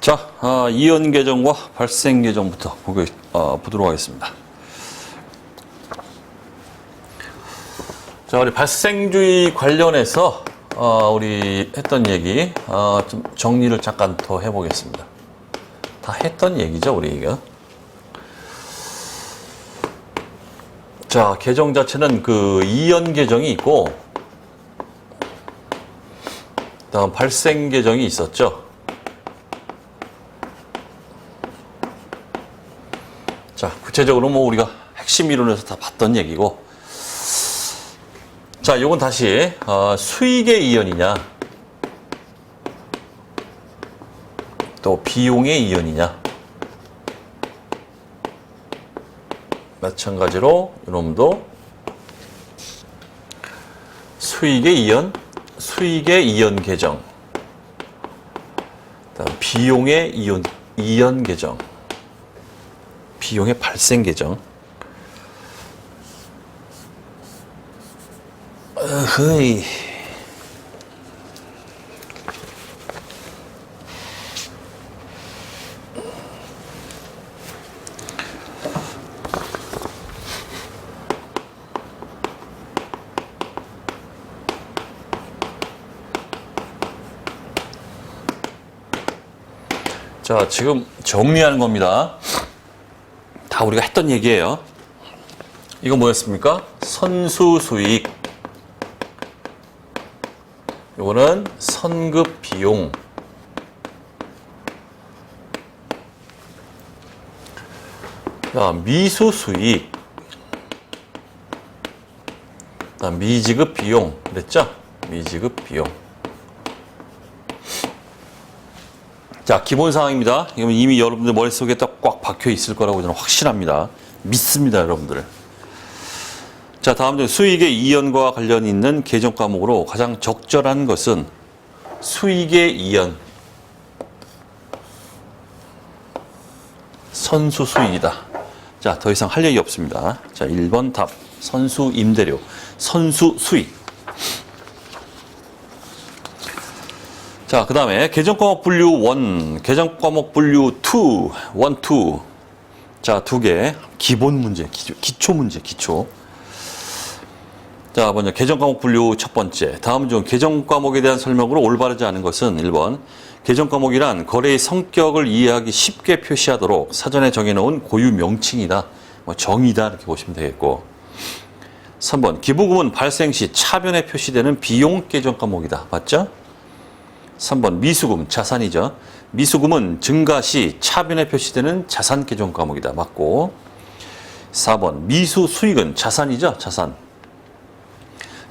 자, 이연 계정과 발생 계정부터 보도록 하겠습니다. 자, 우리 발생주의 관련해서 우리 했던 얘기 좀 정리를 잠깐 더 해보겠습니다. 다 했던 얘기죠, 우리 이거. 자, 계정 자체는 그 이연 계정이 있고, 다음 발생 계정이 있었죠. 자, 구체적으로 뭐 우리가 핵심 이론에서 다 봤던 얘기고, 자, 요건 다시 수익의 이연이냐, 또 비용의 이연이냐. 마찬가지로 이놈도 수익의 이연 계정, 그다음 비용의 이연 계정, 비용의 발생 계정. 어허이. 자, 지금 정리하는 겁니다. 다 우리가 했던 얘기예요. 이거 뭐였습니까? 선수 수익. 요거는 선급 비용. 자, 미수 수익. 그다음 미지급 비용. 그랬죠? 미지급 비용. 자, 기본 사항입니다. 이건 이미 여러분들 머릿속에 딱 꽉 박혀 있을 거라고 저는 확신합니다. 믿습니다, 여러분들. 자, 다음 중 수익의 이연과 관련 있는 계정 과목으로 가장 적절한 것은 수익의 이연, 선수 수익이다. 자, 더 이상 할 얘기 없습니다. 자, 1번 답. 선수 임대료, 선수 수익. 자, 그 다음에 계정 과목 분류 1, 계정 과목 분류 2, 1, 2. 자, 두 개. 기본 문제, 기초 문제, 기초. 자, 먼저 계정 과목 분류 첫 번째. 다음 중 계정 과목에 대한 설명으로 올바르지 않은 것은 1번. 계정 과목이란 거래의 성격을 이해하기 쉽게 표시하도록 사전에 정해놓은 고유 명칭이다. 정의다. 이렇게 보시면 되겠고. 3번. 기부금은 발생 시 차변에 표시되는 비용 계정 과목이다. 맞죠? 3번. 미수금, 자산이죠. 미수금은 증가 시 차변에 표시되는 자산 계정 과목이다. 맞고. 4번. 미수 수익은 자산이죠. 자산.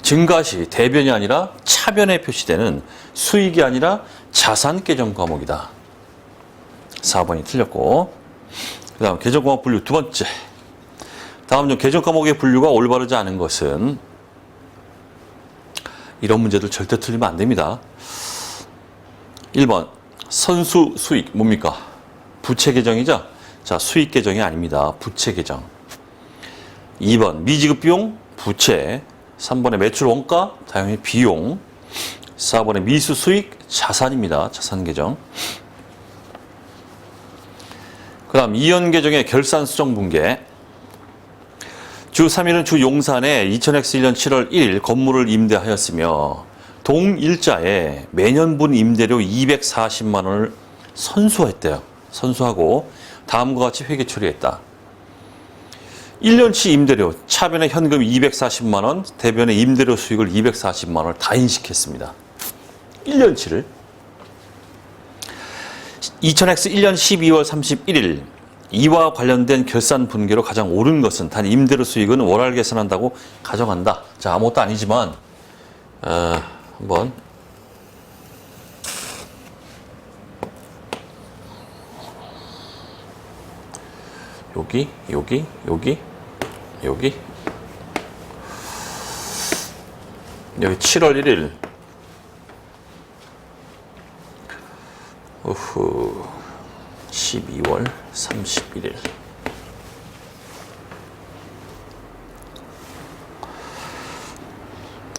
증가 시 대변이 아니라 차변에 표시되는 수익이 아니라 자산 계정 과목이다. 4번이 틀렸고. 그 다음 계정 과목 분류 두 번째. 다음 중 계정 과목의 분류가 올바르지 않은 것은, 이런 문제들 절대 틀리면 안 됩니다. 1번 선수 수익 뭡니까? 부채 계정이죠? 자, 수익 계정이 아닙니다. 부채 계정. 2번 미지급 비용 부채. 3번의 매출 원가 당연히 비용. 4번의 미수 수익 자산입니다. 자산 계정. 그 다음 이연 계정의 결산 수정 분계. 주 3일은 주 용산에 2000X 1년 7월 1일 건물을 임대하였으며 동일자에 매년분 임대료 240만 원을 선수했대요. 선수하고 다음과 같이 회계 처리했다. 1년치 임대료, 차변에 현금 240만 원, 대변에 임대료 수익을 240만 원을 다 인식했습니다. 1년치를. 2000X 1년 12월 31일 이와 관련된 결산 분계로 가장 옳은 것은 단 임대료 수익은 월할 계산한다고 가정한다. 자, 아무것도 아니지만 한번 여기 7월 1일 오후 12월 31일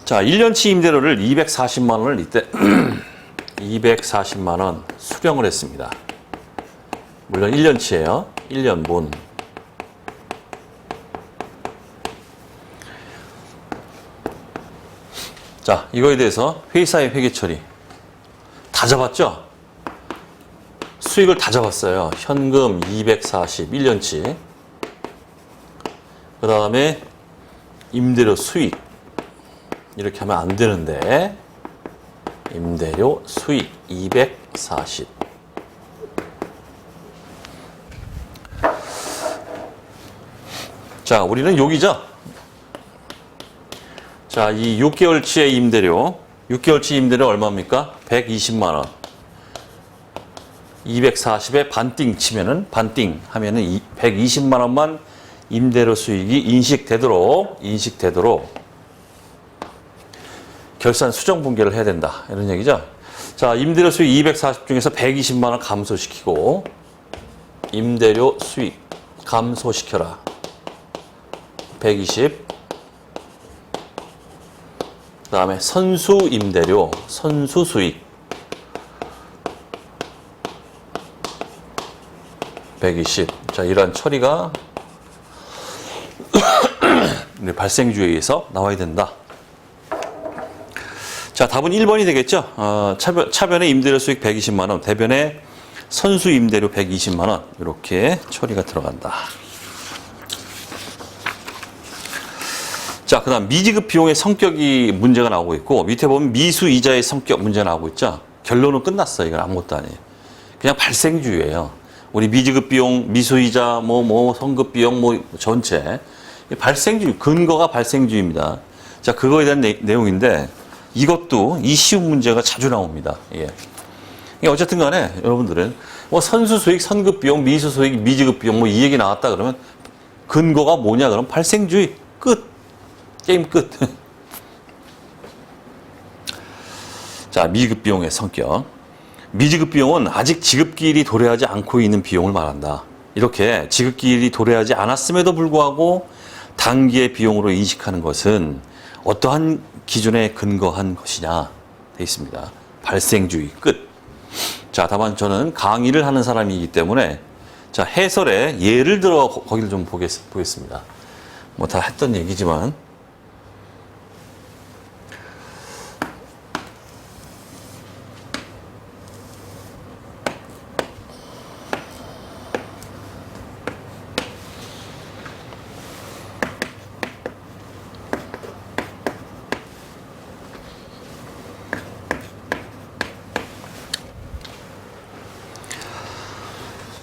자, 1년치 임대료를 240만 원을 이때 240만 원 수령을 했습니다. 물론 1년치예요. 1년분. 자, 이거에 대해서 회의사의 회계 처리 다 잡았죠? 수익을 다 잡았어요. 현금 240, 1년치. 그 다음에 임대료 수익. 이렇게 하면 안 되는데, 임대료 수익 240. 자, 우리는 여기죠? 자, 이 6개월치의 임대료. 6개월치 임대료 얼마입니까? 120만원. 240에 반띵 치면은, 반띵 하면은 120만원만 임대료 수익이 인식되도록 결산 수정 분계를 해야 된다. 이런 얘기죠. 자, 임대료 수익 240 중에서 120만원 감소시키고, 임대료 수익 감소시켜라. 120. 그 다음에 선수 임대료, 선수 수익 120. 자, 이러한 처리가 발생주에 의해서 나와야 된다. 자, 답은 1번이 되겠죠. 차변의 임대료 수익 120만원, 대변의 선수 임대료 120만원 이렇게 처리가 들어간다. 자, 그 다음 미지급 비용의 성격이 문제가 나오고 있고, 밑에 보면 미수이자의 성격 문제가 나오고 있죠. 결론은 끝났어요. 이건 아무것도 아니에요. 그냥 발생주예요. 우리 미지급 비용, 미수이자, 성급 비용, 전체. 발생주, 근거가 발생주입니다. 자, 그거에 대한 내용인데, 이것도 이 쉬운 문제가 자주 나옵니다. 예. 어쨌든 간에 여러분들은 선수 수익, 선급 비용, 미수 수익, 미지급 비용 이 얘기 나왔다 그러면 근거가 뭐냐? 그럼 발생주의. 끝. 게임 끝. 자, 미지급 비용의 성격. 미지급 비용은 아직 지급기일이 도래하지 않고 있는 비용을 말한다. 이렇게 지급기일이 도래하지 않았음에도 불구하고 단기의 비용으로 인식하는 것은 어떠한 기준에 근거한 것이냐 되어 있습니다. 발생주의 끝. 자, 다만 저는 강의를 하는 사람이기 때문에 자, 해설에 예를 들어 거기를 좀 보겠습니다. 다 했던 얘기지만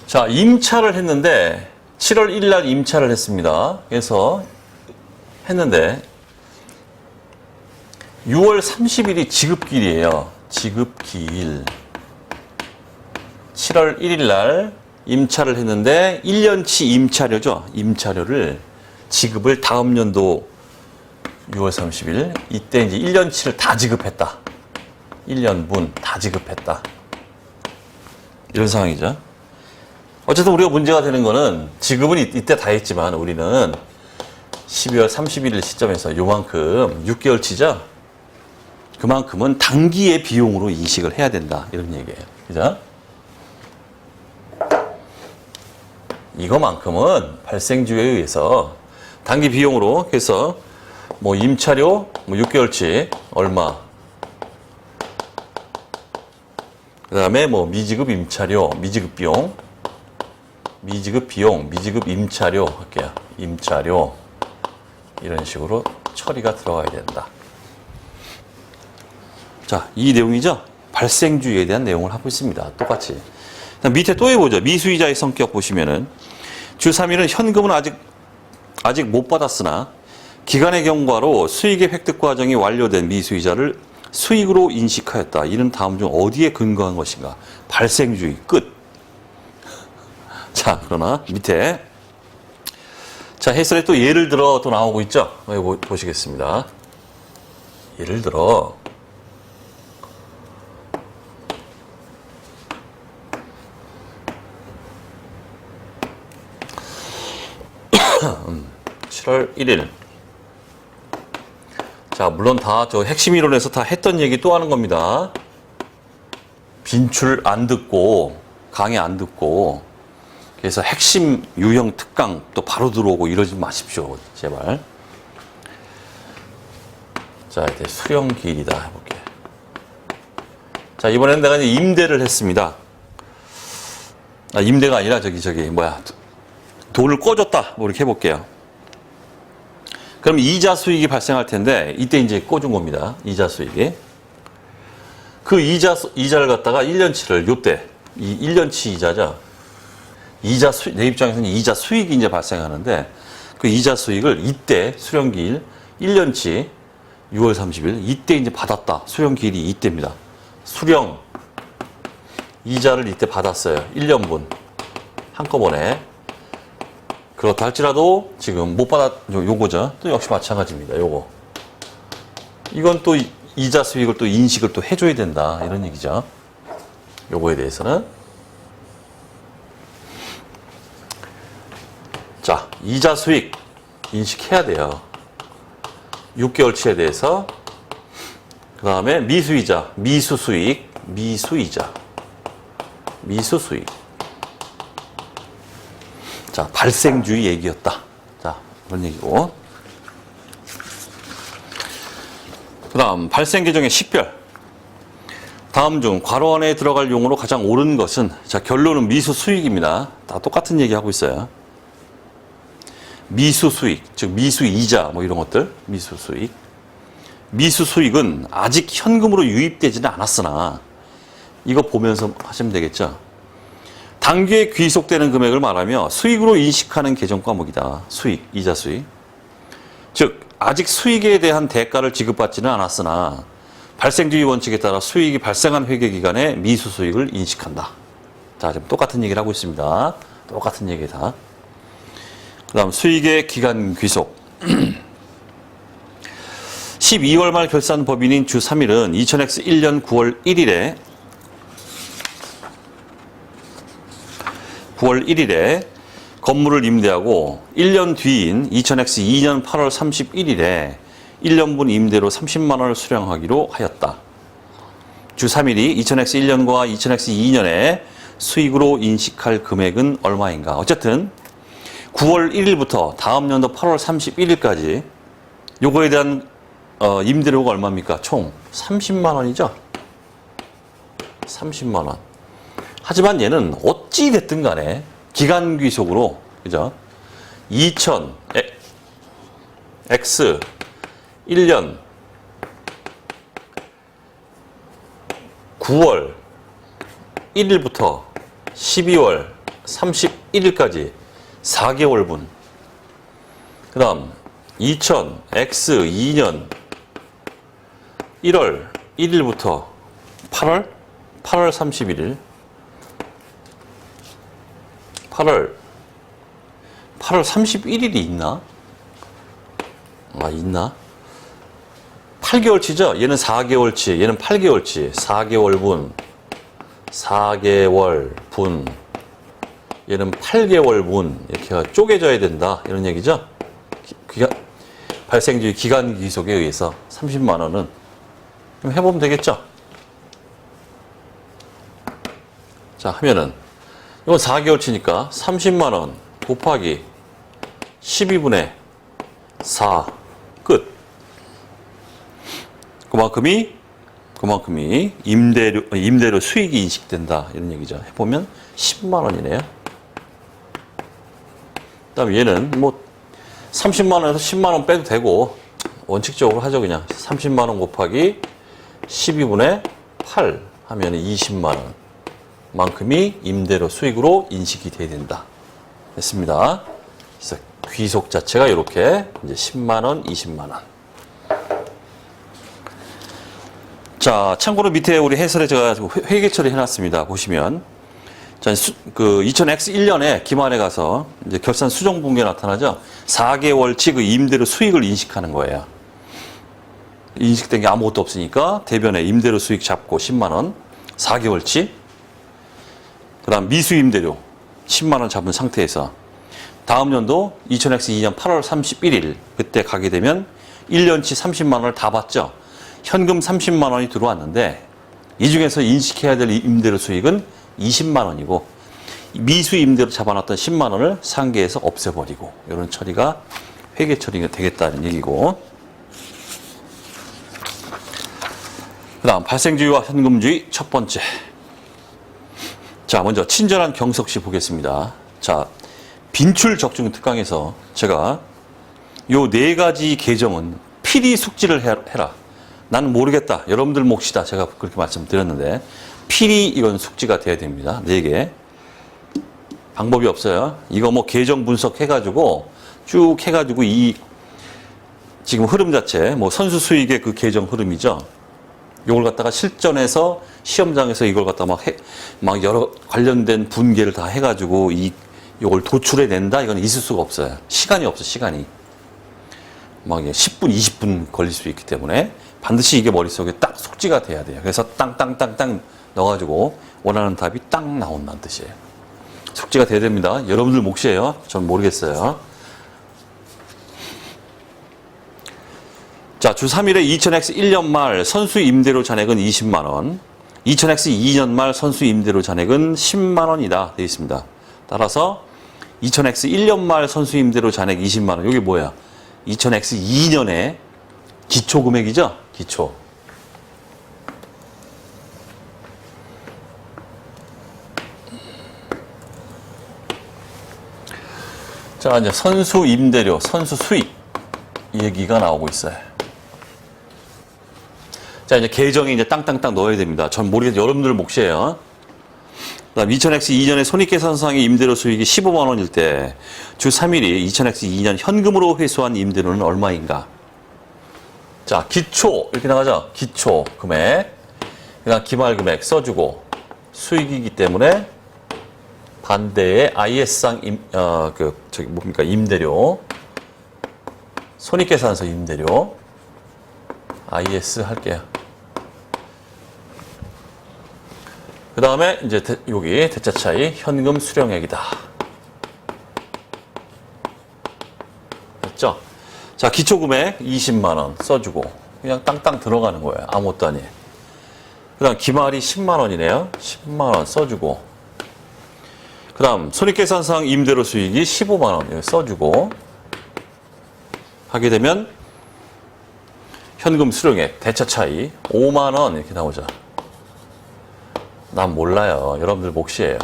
자, 임차를 했는데 7월 1일 날 임차를 했습니다. 그래서 했는데 6월 30일이 지급기일이에요. 지급기일. 7월 1일 날 임차를 했는데 1년치 임차료죠. 임차료를 지급을 다음 연도 6월 30일 이때 이제 1년치를 다 지급했다. 1년분 다 지급했다. 이런 상황이죠. 어쨌든 우리가 문제가 되는 거는 지급은 이때 다 했지만 우리는 12월 31일 시점에서 요만큼 6개월치죠. 그만큼은 단기의 비용으로 인식을 해야 된다. 이런 얘기예요. 그죠? 이거만큼은 발생주에 의해서 단기 비용으로 해서 임차료 6개월치 얼마 그 다음에 미지급 임차료, 미지급 비용 미지급 비용, 미지급 임차료 할게요. 임차료 이런 식으로 처리가 들어가야 된다. 자, 이 내용이죠. 발생주의에 대한 내용을 하고 있습니다. 똑같이. 밑에 또 해보죠. 미수이자의 성격 보시면은 주 3일은 현금은 아직 못 받았으나 기간의 경과로 수익의 획득 과정이 완료된 미수이자를 수익으로 인식하였다. 이는 다음 중 어디에 근거한 것인가? 발생주의 끝. 자, 그러나 밑에 자, 해설에 또 예를 들어 또 나오고 있죠. 이거 보시겠습니다. 예를 들어 7월 1일. 자, 물론 다 저 핵심 이론에서 다 했던 얘기 또 하는 겁니다. 빈출 안 듣고, 강의 안 듣고, 그래서 핵심 유형 특강 또 바로 들어오고 이러지 마십시오. 제발. 자, 이제 수령 기일이다 해볼게. 자, 이번에는 내가 이제 임대를 했습니다. 아, 임대가 아니라 돈을 꿔줬다. 뭐 이렇게 해볼게요. 그럼 이자 수익이 발생할 텐데 이때 이제 꿔준 겁니다. 이자 수익이. 그 이자를 갖다가 1년치를 요때 이 1년치 이자죠. 내 입장에서는 이자 수익이 이제 발생하는데 그 이자 수익을 이때 수령기일 1년치 6월 30일 이때 이제 받았다. 수령기일이 이때입니다. 수령 이자를 이때 받았어요. 1년분 한꺼번에. 그렇다 할지라도 지금 못 요거죠. 또 역시 마찬가지입니다. 요거. 이건 또 이자 수익을 또 인식을 또 해줘야 된다. 이런 얘기죠. 요거에 대해서는. 자, 이자 수익 인식해야 돼요. 6개월치에 대해서. 그 다음에 미수이자, 미수수익, 미수이자, 미수수익. 자, 발생주의 얘기였다. 자, 그런 얘기고. 그 다음, 발생 계정의 식별. 다음 중 괄호 안에 들어갈 용어로 가장 옳은 것은, 자, 결론은 미수수익입니다. 다 똑같은 얘기 하고 있어요. 미수수익, 즉 미수이자 뭐 이런 것들, 미수수익. 미수수익은 아직 현금으로 유입되지는 않았으나 이거 보면서 하시면 되겠죠. 당기에 귀속되는 금액을 말하며 수익으로 인식하는 계정 과목이다. 수익, 이자 수익. 즉 아직 수익에 대한 대가를 지급받지는 않았으나 발생주의 원칙에 따라 수익이 발생한 회계 기간에 미수수익을 인식한다. 자, 지금 똑같은 얘기를 하고 있습니다. 똑같은 얘기다. 그 다음 수익의 기간 귀속. 12월 말 결산 법인인 주 3일은 2000X 1년 9월 1일에 건물을 임대하고 1년 뒤인 2000X 2년 8월 31일에 1년분 임대로 30만 원을 수령하기로 하였다. 주 3일이 2000X 1년과 2000X 2년에 수익으로 인식할 금액은 얼마인가? 어쨌든 9월 1일부터 다음 연도 8월 31일까지 요거에 대한 임대료가 얼마입니까? 총 30만 원이죠? 30만 원. 하지만 얘는 어찌 됐든 간에 기간 귀속으로, 그죠? 2000 X 1년 9월 1일부터 12월 31일까지 4개월분. 그 다음 2000 X 2년 1월 1일부터 8월 31일 8월 31일이 있나? 아, 있나? 8개월치죠? 얘는 4개월치, 얘는 8개월치. 4개월분. 얘는 8개월분. 이렇게 쪼개져야 된다. 이런 얘기죠? 발생주의 기간 귀속에 의해서 30만 원은 좀 해보면 되겠죠? 자, 하면은 이건 4개월치니까 30만 원 곱하기 12분의 4 끝. 그만큼이 임대료 수익이 인식된다. 이런 얘기죠. 해보면 10만 원이네요. 그다음에 얘는 뭐 30만 원에서 10만 원 빼도 되고 원칙적으로 하죠. 그냥 30만 원 곱하기 12분의 8 하면 20만 원 만큼이 임대료 수익으로 인식이 돼야 된다. 됐습니다. 그래서 귀속 자체가 이렇게 이제 10만 원, 20만 원. 자, 참고로 밑에 우리 해설에 제가 회계 처리 해놨습니다. 보시면. 자, 2000X 1년에 기말에 가서 이제 결산 수정 분기에 나타나죠. 4개월치 그 임대료 수익을 인식하는 거예요. 인식된 게 아무것도 없으니까 대변에 임대료 수익 잡고 10만 원, 4개월치. 그 다음 미수 임대료 10만 원 잡은 상태에서 다음 연도 2000X 2년 8월 31일 그때 가게 되면 1년치 30만 원을 다 받죠. 현금 30만 원이 들어왔는데 이 중에서 인식해야 될 임대료 수익은 20만 원이고 미수 임대로 잡아놨던 10만 원을 상계에서 없애버리고 이런 처리가 회계 처리가 되겠다는 얘기고. 그 다음 발생주의와 현금주의 첫 번째. 자, 먼저 친절한 경석시 보겠습니다. 자, 빈출 적중 특강에서 제가 요 네 가지 계정은 필히 숙지를 해라. 나는 모르겠다. 여러분들 몫이다. 제가 그렇게 말씀드렸는데 필히 이건 숙지가 돼야 됩니다. 네 개. 방법이 없어요. 이거 뭐 계정 분석해가지고 쭉 해가지고 이 지금 흐름 자체 뭐 선수 수익의 그 계정 흐름이죠. 이걸 갖다가 실전에서 시험장에서 이걸 갖다 막 여러 관련된 분계를 다 해가지고 이걸 도출해 낸다. 이건 있을 수가 없어요. 시간이 없어. 시간이 막 10분, 20분 걸릴 수 있기 때문에 반드시 이게 머릿속에 딱 숙지가 돼야 돼요. 그래서 땅땅땅땅 넣어가지고 원하는 답이 딱 나온다는 뜻이에요. 숙지가 돼야 됩니다. 여러분들 몫이에요. 전 모르겠어요. 자, 주 3일에 2000X 1년 말 선수 임대료 잔액은 20만 원, 2000X 2년 말 선수 임대료 잔액은 10만 원이다 되어 있습니다. 따라서 2000X 1년 말 선수 임대료 잔액 20만 원. 이게 뭐야? 2000X 2년의 기초 금액이죠? 기초. 자, 이제 선수 임대료, 선수 수익 얘기가 나오고 있어요. 자, 이제 계정에 이제 땅땅땅 넣어야 됩니다. 전 모르겠어요. 여러분들 몫이에요. 그다음 2000X 2년에 손익계산상의 임대료 수익이 15만 원일 때 주 3일이 2000X 2년 현금으로 회수한 임대료는 얼마인가? 자, 기초 이렇게 나가죠. 기초 금액. 그다음 기말 금액 써주고 수익이기 때문에 반대의 IS상 임대료, 손익계산서 임대료 IS 할게요. 그 다음에 이제 여기 대차 차이 현금 수령액이다. 됐죠? 자, 기초 금액 20만 원 써주고 그냥 땅땅 들어가는 거예요. 아무것도 아니에요. 그 다음 기말이 10만 원이네요. 10만 원 써주고 그 다음 손익계산상 임대료 수익이 15만 원 써주고 하게 되면 현금 수령액 대차 차이 5만 원 이렇게 나오죠. 난 몰라요. 여러분들 몫이에요.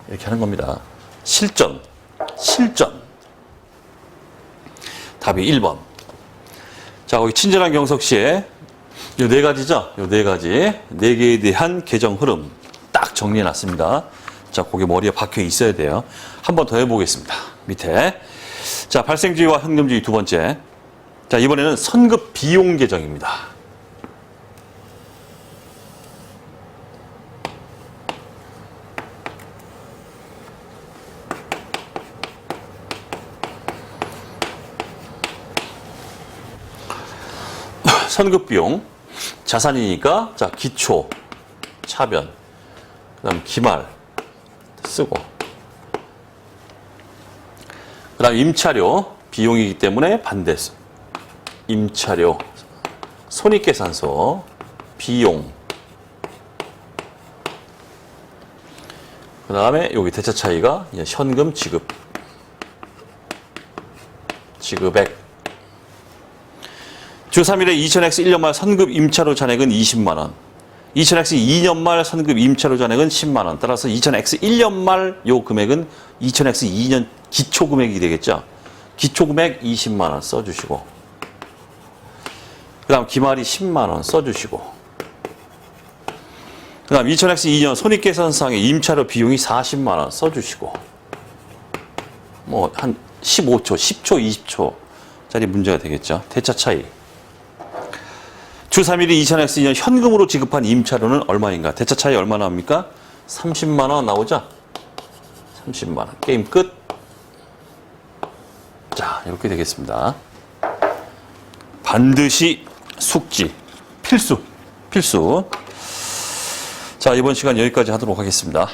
이렇게 하는 겁니다. 실전. 답이 1번. 자, 거기 친절한 경석시에 요 네 가지죠? 요 네 가지. 네 개에 대한 계정 흐름 딱 정리해 놨습니다. 자, 거기 머리에 박혀 있어야 돼요. 한 번 더 해보겠습니다. 밑에. 자, 발생주의와 현금주의 두 번째. 자, 이번에는 선급 비용 계정입니다. 선급 비용, 자산이니까, 자, 기초, 차변, 그 다음 기말, 쓰고, 그 다음 임차료, 비용이기 때문에 반대수, 임차료, 손익계산서, 비용, 그 다음에 여기 대차 차이가 현금 지급액, 주 3일에 2000X 1년 말 선급 임차료 잔액은 20만 원. 2000X 2년 말 선급 임차료 잔액은 10만 원. 따라서 2000X 1년 말 요 금액은 2000X 2년 기초 금액이 되겠죠. 기초 금액 20만 원 써주시고. 그 다음 기말이 10만 원 써주시고. 그 다음 2000X 2년 손익계산상의 임차료 비용이 40만 원 써주시고. 뭐 한 15초, 10초, 20초짜리 문제가 되겠죠. 대차 차이. 주 3일이 2000X 2년 현금으로 지급한 임차료는 얼마인가? 대차 차이 얼마 나옵니까? 30만 원 나오죠? 30만 원. 게임 끝. 자, 이렇게 되겠습니다. 반드시 숙지. 필수. 자, 이번 시간 여기까지 하도록 하겠습니다.